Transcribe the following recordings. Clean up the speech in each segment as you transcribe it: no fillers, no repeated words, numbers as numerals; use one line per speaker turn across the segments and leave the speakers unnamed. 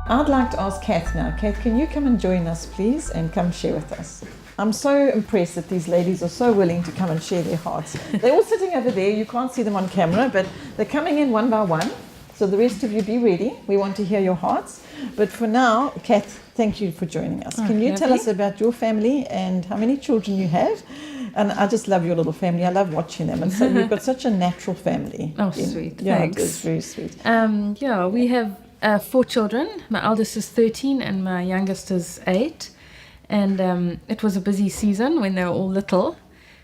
I'd like to ask Cath now. Cath, can you come and join us, please, and come share with us? I'm so impressed that these ladies are so willing to come and share their hearts. They're all sitting over there. You can't see them on camera, but they're coming in one by one. So the rest of you be ready. We want to hear your hearts. But for now, Cath, thank you for joining us. Can you tell us about your family and how many children you have? And I just love your little family. I love watching them. And so you've got such a natural family.
Oh, sweet.
Yeah,
Thanks.
it is very sweet.
We have 4 children. My eldest is 13 and my youngest is 8. And it was a busy season when they were all little.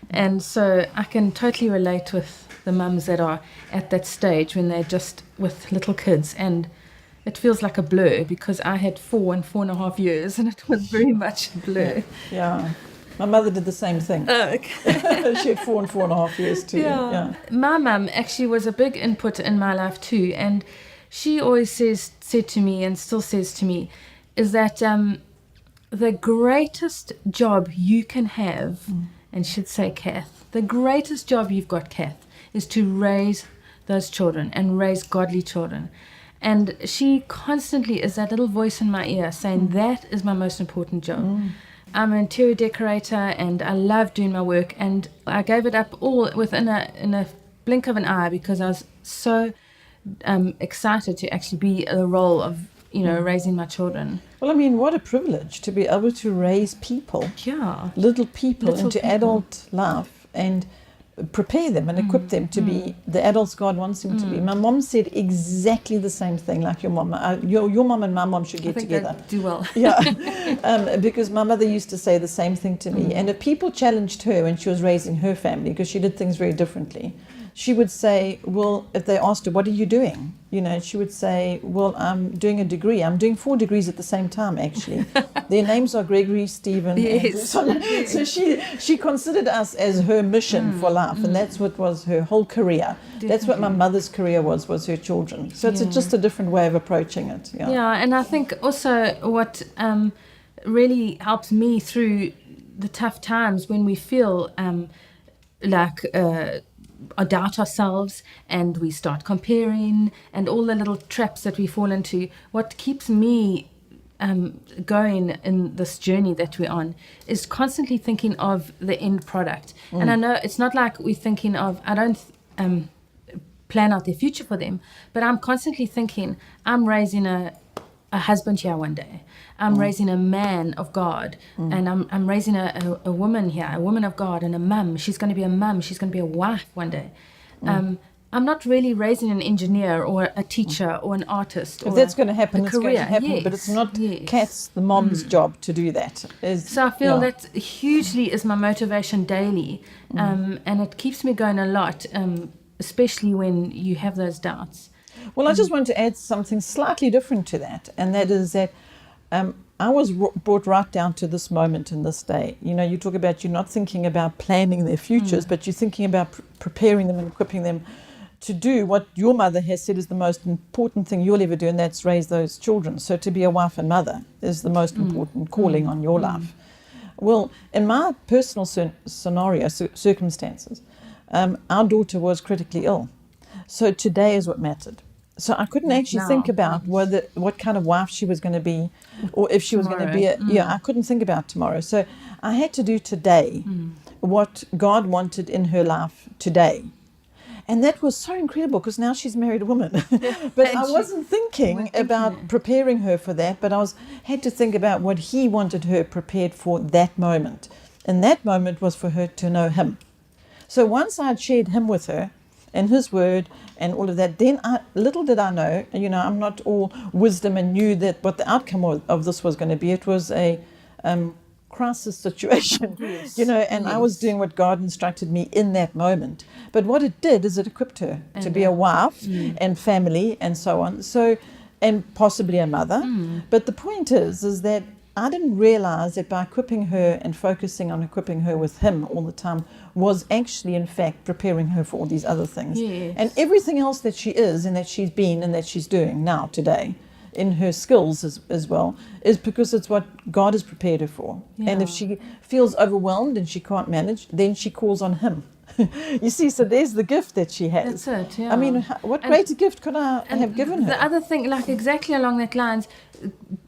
And so I can totally relate with the mums that are at that stage when they're just with little kids. And it feels like a blur because I had 4 and 4.5 years and it was very much a blur.
Yeah. My mother did the same thing.
Oh, okay.
She had 4 and 4.5 years too. Yeah.
My mum actually was a big input in my life too. And she always said to me and still says to me is that the greatest job you can have, and she'd say, Cath, the greatest job you've got, Cath, is to raise those children and raise godly children. And she constantly is that little voice in my ear saying that is my most important job. I'm an interior decorator and I love doing my work, and I gave it up all within in a blink of an eye because I was so excited to actually be the role of raising my children.
Well, I mean, what a privilege to be able to raise people, little people into adult life and prepare them and equip them to be the adults God wants them to be. My mom said exactly the same thing like your mom. Your mom and my mom should get together.
Do well.
Yeah, because my mother used to say the same thing to me. And if people challenged her when she was raising her family, because she did things very differently, she would say, well, if they asked her, what are you doing? She would say, well, I'm doing a degree. I'm doing 4 degrees at the same time, actually. Their names are Gregory, Stephen,
yes.
and so she considered us as her mission for life, and that's what was her whole career. Definitely. That's what my mother's career was her children. So it's just a different way of approaching it.
Yeah, and I think also what really helps me through the tough times when we feel doubt ourselves and we start comparing and all the little traps that we fall into. What keeps me going in this journey that we're on is constantly thinking of the end product. And I know it's not like we're thinking of, I don't plan out their future for them, but I'm constantly thinking I'm raising a husband here one day. I'm raising a man of God, and I'm raising a woman here, a woman of God, and a mum. She's going to be a mum. She's going to be a wife one day. I'm not really raising an engineer or a teacher or an artist.
If that's going to happen, it's going to happen.
Yes,
but it's not Cath's, the mom's job to do that.
So I feel that hugely is my motivation daily, and it keeps me going a lot, especially when you have those doubts.
Well, I just want to add something slightly different to that, and that is that I was brought right down to this moment in this day. You talk about you're not thinking about planning their futures, but you're thinking about preparing them and equipping them to do what your mother has said is the most important thing you'll ever do, and that's raise those children. So to be a wife and mother is the most important calling on your life. Well, in my personal circumstances, our daughter was critically ill. So today is what mattered. So I couldn't actually think about what kind of wife she was going to be, or if she was going to be I couldn't think about tomorrow. So I had to do today what God wanted in her life today. And that was so incredible because now she's a married woman. But I wasn't thinking about preparing her for that, but had to think about what He wanted her prepared for that moment. And that moment was for her to know Him. So once I had shared Him with her, and His word and all of that, then little did I know, I'm not all wisdom and knew that what the outcome of this was going to be. It was a crisis situation, and I was doing what God instructed me in that moment. But what it did is it equipped her to be a wife and family and so on, and possibly a mother. But the point is that I didn't realize that by equipping her and focusing on equipping her with Him all the time was actually, in fact, preparing her for all these other things.
Yes.
And everything else that she is and that she's been and that she's doing now today in her skills as well is because it's what God has prepared her for.
Yeah.
And if she feels overwhelmed and she can't manage, then she calls on Him. You see, so there's the gift that she has.
That's it, yeah.
I mean, what greater gift could I have given her?
The other thing, like exactly along that lines,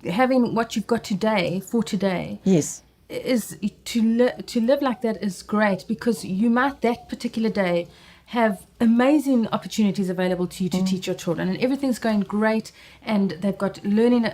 having what you've got today for today.
Yes.
Is to live like that is great, because you might that particular day have amazing opportunities available to you to teach your children, and everything's going great, and they've got learning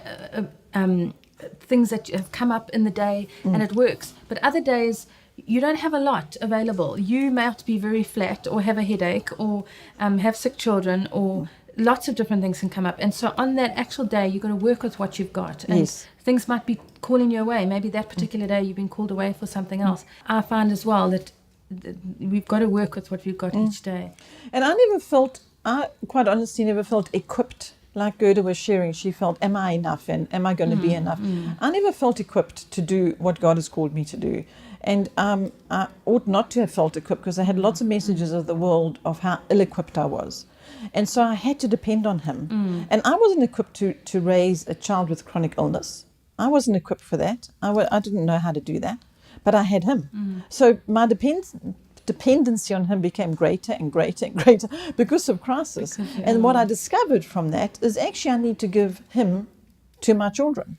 things that have come up in the day, and it works. But other days you don't have a lot available. You might be very flat, or have a headache, or have sick children, or lots of different things can come up. And so on that actual day, you're going to work with what you've got. And things might be calling you away. Maybe that particular day you've been called away for something else. I find as well that we've got to work with what we've got each day.
And I quite honestly never felt equipped. Like Gerda was sharing, she felt, am I enough, and am I going to be enough? I never felt equipped to do what God has called me to do. And I ought not to have felt equipped, because I had lots of messages of the world of how ill-equipped I was. And so I had to depend on Him. And I wasn't equipped to raise a child with chronic illness. I wasn't equipped for that. I didn't know how to do that. But I had Him. So my dependency on Him became greater and greater and greater because of crisis. And what I discovered from that is actually I need to give Him to my children.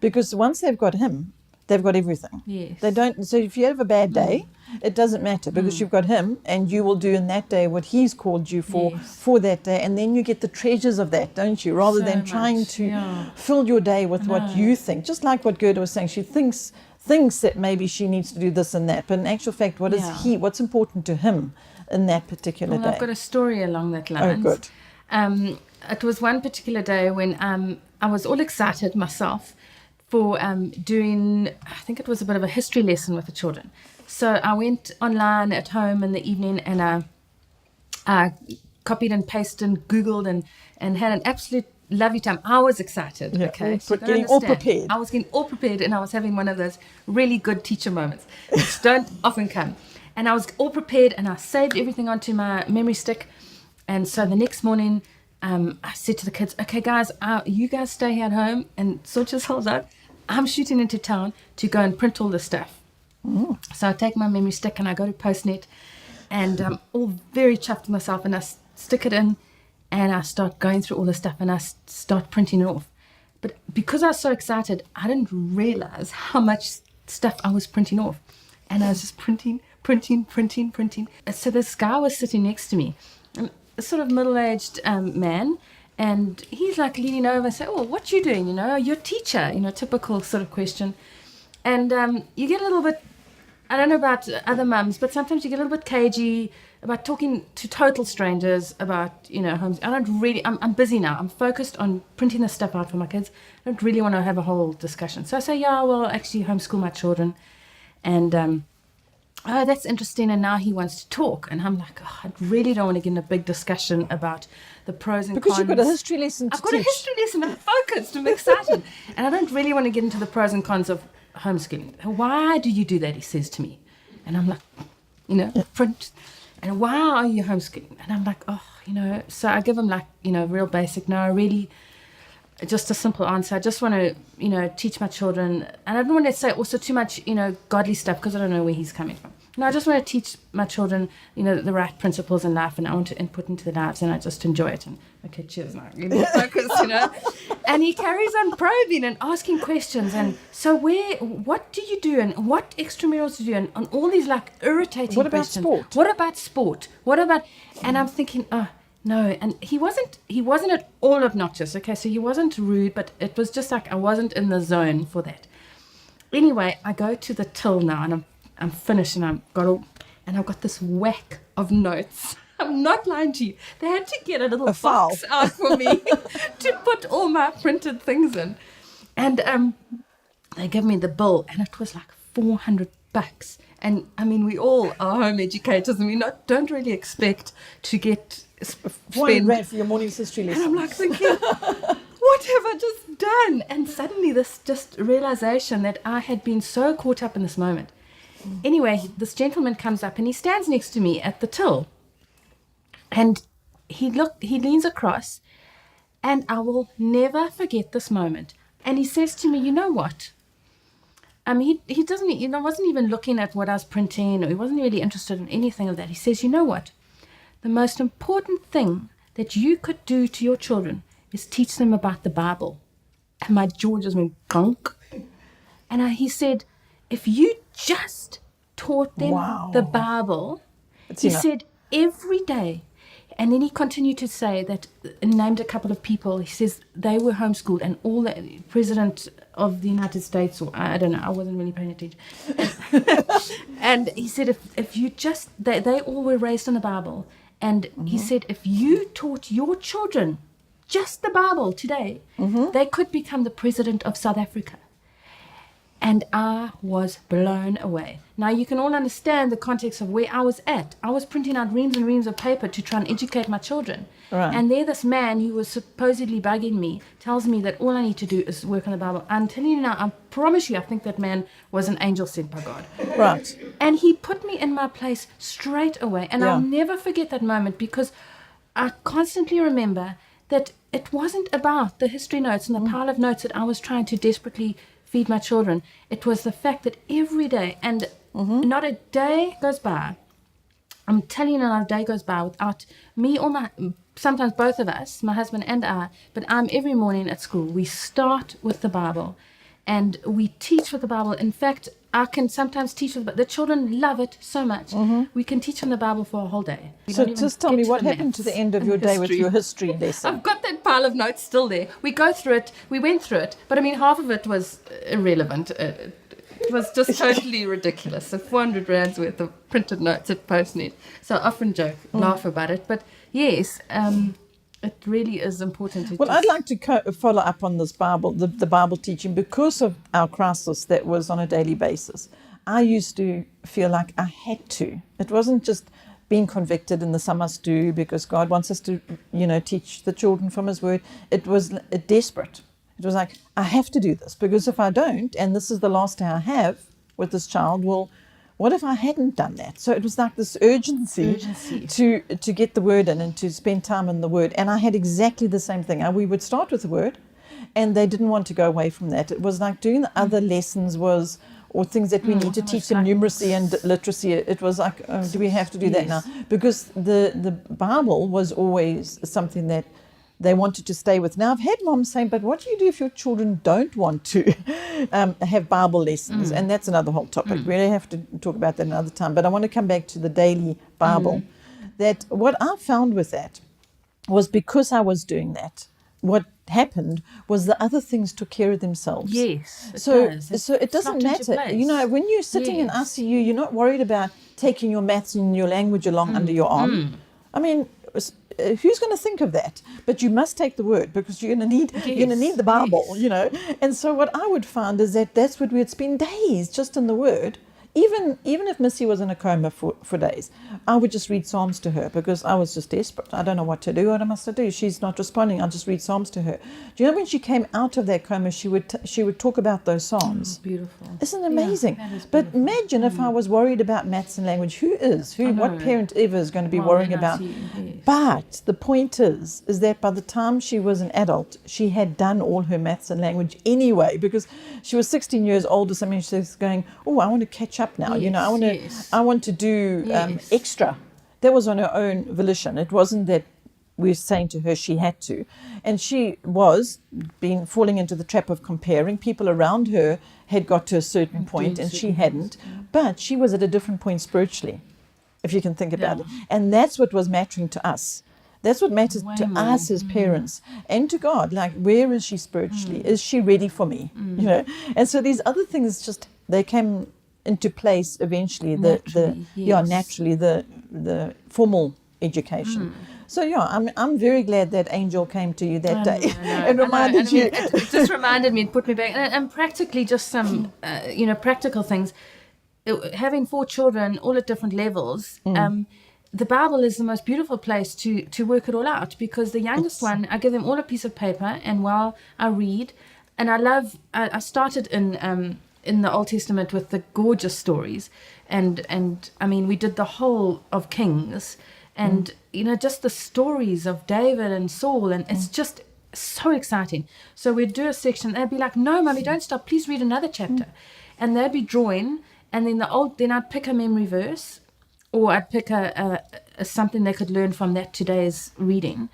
Because once they've got Him, they've got everything.
Yes.
They don't. So if you have a bad day, it doesn't matter, because you've got Him, and you will do in that day what He's called you for that day, and then you get the treasures of that, don't you? Rather than trying to fill your day with what you think. Just like what Gerda was saying, she thinks that maybe she needs to do this and that, but in actual fact, what's important to Him in that particular day?
I've got a story along that line.
Oh, good.
It was one particular day when I was all excited myself for doing, I think it was a bit of a history lesson with the children. So I went online at home in the evening, and I copied and pasted and Googled and had an absolute lovely time. I was excited. Okay, so
getting all prepared.
I was getting all prepared, and I was having one of those really good teacher moments, which don't often come. And I was all prepared, and I saved everything onto my memory stick. And so the next morning, I said to the kids, okay, guys, you guys stay here at home and sort yourselves out. I'm shooting into town to go and print all this stuff. So I take my memory stick and I go to Postnet, and I'm all very chuffed with myself, and I stick it in, and I start going through all the stuff, and I start printing it off. But because I was so excited, I didn't realize how much stuff I was printing off. And I was just printing. So this guy was sitting next to me, a sort of middle-aged man, and he's like leaning over and saying, oh, what you doing? You're a teacher, typical sort of question. And you get a little bit, I don't know about other mums, but sometimes you get a little bit cagey about talking to total strangers about, homes. I'm busy now. I'm focused on printing this stuff out for my kids. I don't really want to have a whole discussion. So I say, yeah, well, actually homeschool my children. And, oh, that's interesting. And now he wants to talk. And I'm like, I really don't want to get in a big discussion about the pros and cons.
Because you've got a history lesson to teach.
I've got a history lesson. I'm focused. I'm excited. And I don't really want to get into the pros and cons of homeschooling. Why do you do that? He says to me. And I'm like, print. And why are you homeschooling? And I'm like, so I give him real basic. No, really, just a simple answer. I just want to, teach my children. And I don't want to say also too much, godly stuff, because I don't know where he's coming from. No, I just want to teach my children, the right principles in life, and I want to input into their lives, and I just enjoy it. And okay, cheers, now, focus, And he carries on probing and asking questions. And so what do you do, and what extramurals do you do, and on all these irritating questions. What about sport? And I'm thinking, oh, no. And he wasn't at all obnoxious. Okay, so he wasn't rude, but it was just I wasn't in the zone for that. Anyway, I go to the till now, and I'm finished, and I've got this whack of notes. I'm not lying to you. They had to get a little box out for me to put all my printed things in. And they give me the bill, and it was $400. And I mean, we all are home educators, and we don't really expect to get
spend for your morning's history lesson.
And I'm thinking, what have I just done? And suddenly this just realization that I had been so caught up in this moment. Anyway, this gentleman comes up, and he stands next to me at the till. And he leans across, And I will never forget this moment. And he says to me, you know what? He doesn't, wasn't even looking at what I was printing, or he wasn't really interested in anything of that. He says, you know what? The most important thing that you could do to your children is teach them about the Bible. And my jaw just went gunk. And he said, if you just taught them the Bible, he said, every day. And then he continued to say that, named a couple of people. He says they were homeschooled, and all the president of the United States, or I don't know, I wasn't really paying attention. And he said, if you just, they all were raised in the Bible. And he said, if you taught your children just the Bible today, they could become the president of South Africa. And I was blown away. Now, you can all understand the context of where I was at. I was printing out reams and reams of paper to try and educate my children. Right. And there this man who was supposedly bugging me tells me that all I need to do is work on the Bible. I'm telling you now, I promise you, I think that man was an angel sent by God.
Right.
And he put me in my place straight away. And I'll never forget that moment, because I constantly remember that it wasn't about the history notes and the pile of notes that I was trying to desperately feed my children. It was the fact that every day, and not a day goes by, I'm telling you, not a day goes by without me or sometimes both of us, my husband and I, but I'm every morning at school. We start with the Bible, and we teach with the Bible. In fact, I can sometimes teach with, but the children love it so much. We can teach on the Bible for a whole day.
So just tell me, what happened to the end of your day with your history lesson?
I've got that pile of notes still there. We go through it. We went through it. But I mean, half of it was irrelevant. It was just totally ridiculous. So 400 rands worth of printed notes at Postnet. So I often laugh about it. But yes, it really is important to
I'd like to follow up on this Bible, the Bible teaching, because of our crisis that was on a daily basis. I used to feel like I had to. It wasn't just being convicted in the some must do because God wants us to, teach the children from His Word. It was desperate. It was like, I have to do this, because if I don't, and this is the last day I have with this child, well, what if I hadn't done that? So it was like this urgency. To get the Word in and to spend time in the Word. And I had exactly the same thing. We would start with the Word, and they didn't want to go away from that. It was like doing the other lessons or things that we need to teach them, numeracy and literacy. It was like, do we have to do that now? Because the Bible was always something that they wanted to stay with. Now, I've had moms saying, but what do you do if your children don't want to have Bible lessons? And that's another whole topic. We really have to talk about that another time. But I want to come back to the daily Bible. That what I found with that was, because I was doing that, what happened was the other things took care of themselves.
Yes.
So it doesn't matter. When you're sitting in ICU, you're not worried about taking your maths and your language along under your arm. I mean, who's going to think of that? But you must take the Word, because you're going to need the Bible, And so what I would find is that's what we'd spend days just in the Word. Even if Missy was in a coma for days, I would just read Psalms to her, because I was just desperate. I don't know what to do. What must I do? She's not responding. I'll just read Psalms to her. Do you know, when she came out of that coma, she would talk about those Psalms.
Beautiful.
Isn't it amazing?
Yeah,
but imagine if I was worried about maths and language. What parent ever is going to be worrying about? But the point is that by the time she was an adult, she had done all her maths and language anyway, because she was 16 years old or something. She was going, oh, I want to catch up now. I want to do extra. That was on her own volition. It wasn't that we were saying to her she had to. And she was falling into the trap of comparing. People around her had got to a certain point and she hadn't. But she was at a different point spiritually, if you can think about it. And that's what was mattering to us. That's what matters to us as parents and to God. Like, where is she spiritually? Is she ready for me? And so these other things they came into place eventually. Naturally, the formal education. So I'm very glad that angel came to you that day and reminded you.
It just reminded me, and put me back, and practically just some practical things. Having 4 children, all at different levels. The Bible is the most beautiful place to work it all out, because the youngest one, I give them all a piece of paper, and while I read, and I started in the Old Testament with the gorgeous stories, and I mean, we did the whole of Kings, and just the stories of David and Saul, and it's just so exciting. So we'd do a section. They'd be like, "No, Mummy, don't stop. Please read another chapter." And they'd be drawing. And then I'd pick a memory verse, or I'd pick a something they could learn from that today's reading.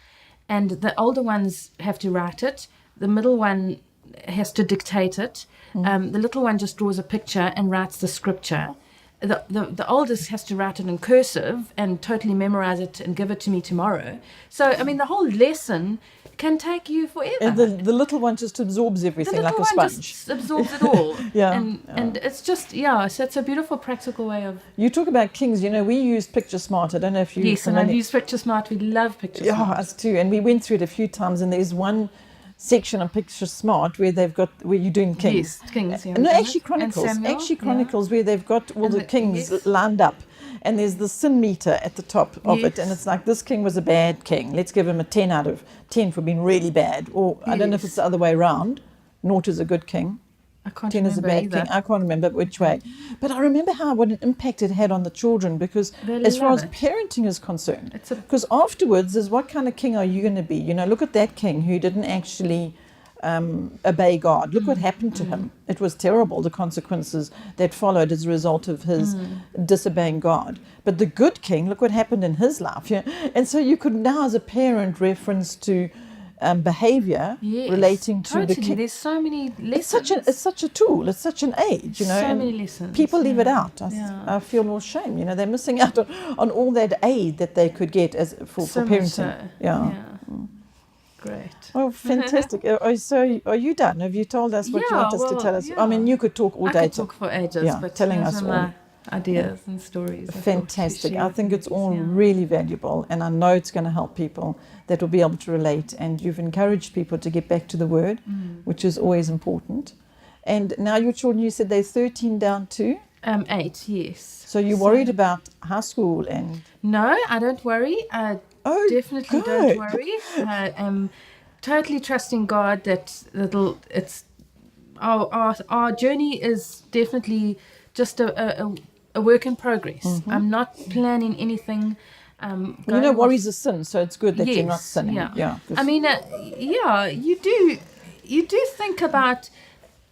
And the older ones have to write it. The middle one has to dictate it. The little one just draws a picture and writes the scripture. The oldest has to write it in cursive and totally memorize it and give it to me tomorrow. So, I mean, the whole lesson can take you forever.
And the little one just absorbs everything like a sponge.
The little one just absorbs it all.
Yeah.
And it's just, so it's a beautiful practical way of...
You talk about Kings, we used Picture Smart. I don't know if you...
Yes, and I've used Picture Smart. We love Picture Smart.
Yeah, us too. And we went through it a few times, and there's one section of Picture Smart where you're doing Kings.
Yes, Kings. Yeah,
no, actually Chronicles, where they've got all the kings lined up. And there's the sin meter at the top of it. And it's like, this king was a bad king. Let's give him a 10 out of 10 for being really bad. Or I don't know if it's the other way around. Naught is a good king.
I can't
10 is a bad king. I can't remember which way. But I remember what an impact it had on the children, because as far as parenting is concerned, because afterwards is, what kind of king are you going to be? Look at that king who didn't actually obey God. Look what happened to him. It was terrible, the consequences that followed as a result of his disobeying God. But the good king, look what happened in his life. Yeah? And so you could now, as a parent, reference to behavior relating to the king.
There's so many lessons.
It's such a tool. It's such an age,
So many lessons.
People leave it out. I feel all shame. They're missing out on all that aid that they could get for parenting.
So.
Yeah.
Great.
Oh, fantastic. So are you done? Have you told us what you want us to tell us? I mean, you could talk all day.
I could talk for ages, but
telling us all.
Ideas and stories.
Fantastic. I think it's all really valuable, and I know it's going to help people that will be able to relate. And you've encouraged people to get back to the Word, which is always important. And now your children, you said they're 13 down to?
8, yes.
So you're worried about high school and...
No, I don't worry. Definitely don't worry. I am totally trusting God that our journey is definitely just a work in progress. I'm not planning anything.
Worry's a sin, so it's good that you're not sinning.
Yeah. I mean, you do think about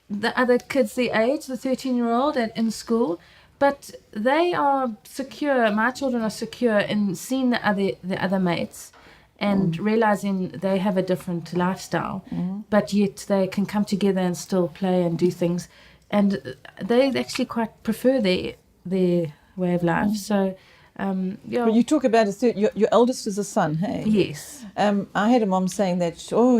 the other kids their age, the 13-year-old in school, but they are secure. My children are secure in seeing the other mates and realizing they have a different lifestyle, but yet they can come together and still play and do things. And they actually quite prefer their way of life. So,
Well, you talk about your eldest is a son, hey?
Yes.
I had a mom saying that,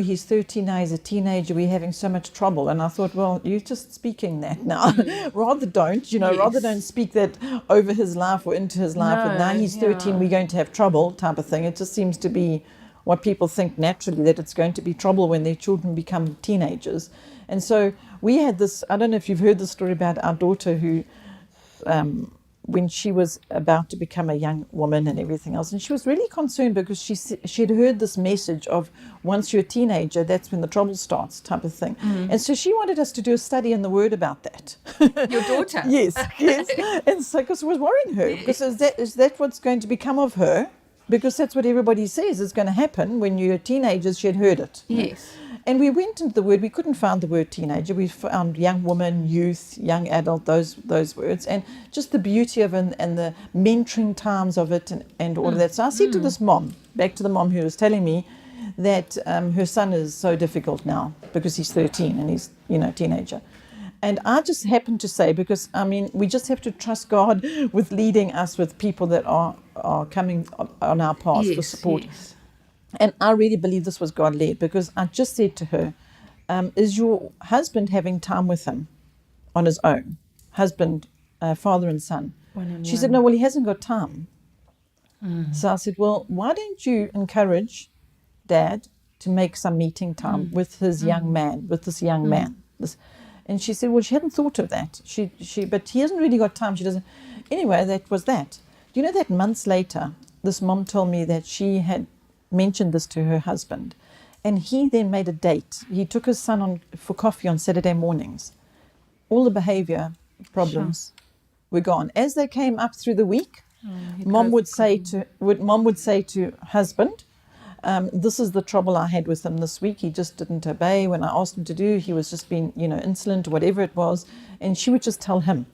he's 13 now, he's a teenager, we're having so much trouble. And I thought, well, you're just speaking that now. Rather don't, rather don't speak that over his life or into his life.
No,
and now he's 13, we're going to have trouble type of thing. It just seems to be what people think naturally, that it's going to be trouble when their children become teenagers. And so we had this, I don't know if you've heard the story about our daughter who... when she was about to become a young woman and everything else. And she was really concerned because she had heard this message of, once you're a teenager, that's when the trouble starts type of thing. And so she wanted us to do a study in the Word about that.
Your daughter?
Yes. And so, because it was worrying her, because is that what's going to become of her? Because that's what everybody says is going to happen when you're teenagers. She had heard it.
Yes.
And we went into the word. We couldn't find the word teenager. We found young woman, youth, young adult, those words, and just the beauty of it and the mentoring times of it and all of that. So I said to this mom, back to the mom who was telling me that her son is so difficult now because he's 13 and he's teenager. And I just happened to say, because we just have to trust God with leading us with people that are coming on our path for support. Yes. And I really believe this was God-led, because I just said to her, is your husband having time with him on his own? Husband, father and son. She said, no, well, he hasn't got time. So I said, well, why don't you encourage Dad to make some meeting time with his young man, with this young man? And she said, well, she hadn't thought of that. But he hasn't really got time. She doesn't. Anyway, that was that. You know that months later, this mom told me that she had mentioned this to her husband, and he then made a date. He took his son for coffee on Saturday mornings. All the behavior problems were gone. As they came up through the week, mom would say to husband, This is the trouble I had with him this week. He just didn't obey when I asked him to do. He was just being, insolent, whatever it was. And she would just tell him.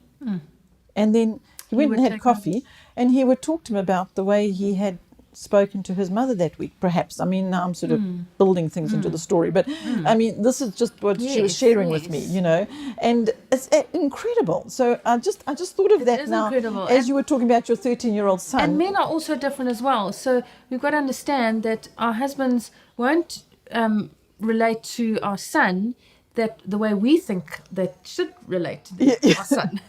And then he went and had coffee, and he would talk to him about the way he had spoken to his mother that week, perhaps. I mean, now I'm sort of building things into the story, but I mean, this is just what she was sharing with me, and it's incredible. So I just thought of that now as you were talking about your 13-year-old son.
And men are also different as well. So we've got to understand that our husbands won't relate to our son that the way we think that should relate to our son.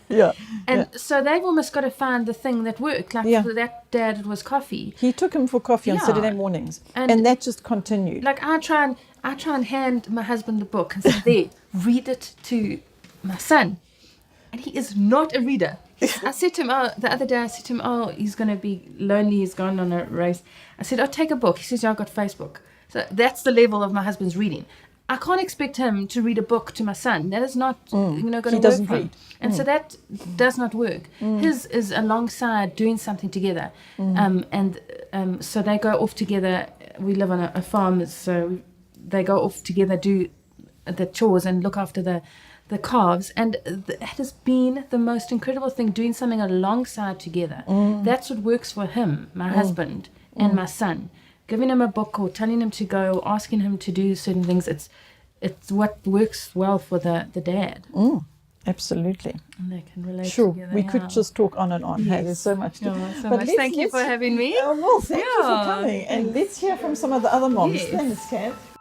So they've almost got to find the thing that worked. Like for that dad, it was coffee.
He took him for coffee on Saturday mornings, and that just continued.
Like I try and hand my husband the book and say, "There, read it to my son," and he is not a reader. I said to him the other day, he's going to be lonely. He's gone on a race. I said, take a book. He says, I've got Facebook. So that's the level of my husband's reading. I can't expect him to read a book to my son. That is not going to work for him. He doesn't read. And so that does not work. His is alongside doing something together. So they go off together. We live on a farm, so they go off together, do the chores and look after the calves. And it has been the most incredible thing, doing something alongside together. That's what works for him, my husband, and my son. Giving him a book or telling him to go or asking him to do certain things, it's what works well for the dad.
Absolutely.
And they can relate
together. We could just talk on and on. Hey, there's so much to
But thank you for having me.
Well, thank you for coming. And let's hear from some of the other moms. Thanks, Cath.